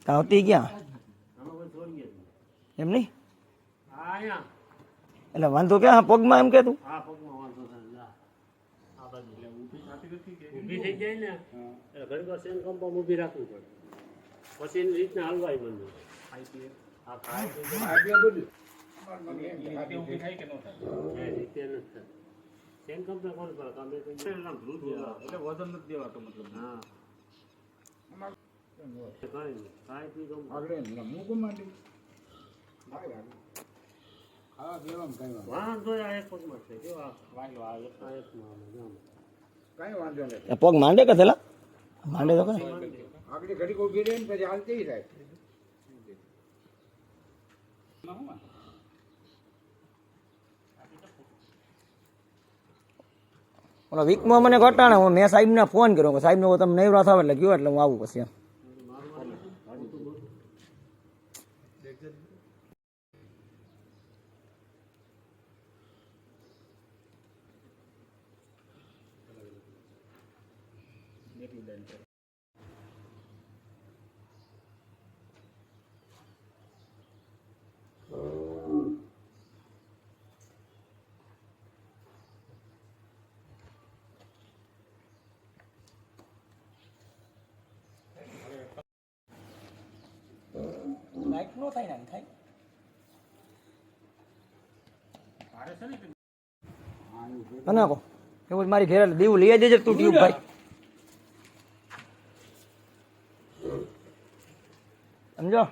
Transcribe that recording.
આવતી ક્યાં એમ નહીં એટલે વાંધો ક્યાં પગમાં એમ કે તું ઊભી થઈ જાય ને ઘણી વાર સેન કંપાઉન્ડ ઊભી રાખવું પડે પછી એની રીતના હલવાઈ બંધ સેન કંપની કોણ કરે તમે એટલે વજન નથી દેવાતો મતલબ હા પગ માંડે કે થેલા માંડે તો કરે આગળ ઘડી ઉભી રહે ને પછી હાલતી જાય. ઓલા વીકમાં મને ઘટાણે હું મેં સાહેબને ફોન કર્યો સાહેબને તમે નવરા થાવ એટલે ગયો એટલે હું આવું પછી એમ લાઈટ નો થાય ને થાય નાખો એવું મારી ઘેર દેવું લઈ દેજે તું ટ્યુબ ભાઈ સમજો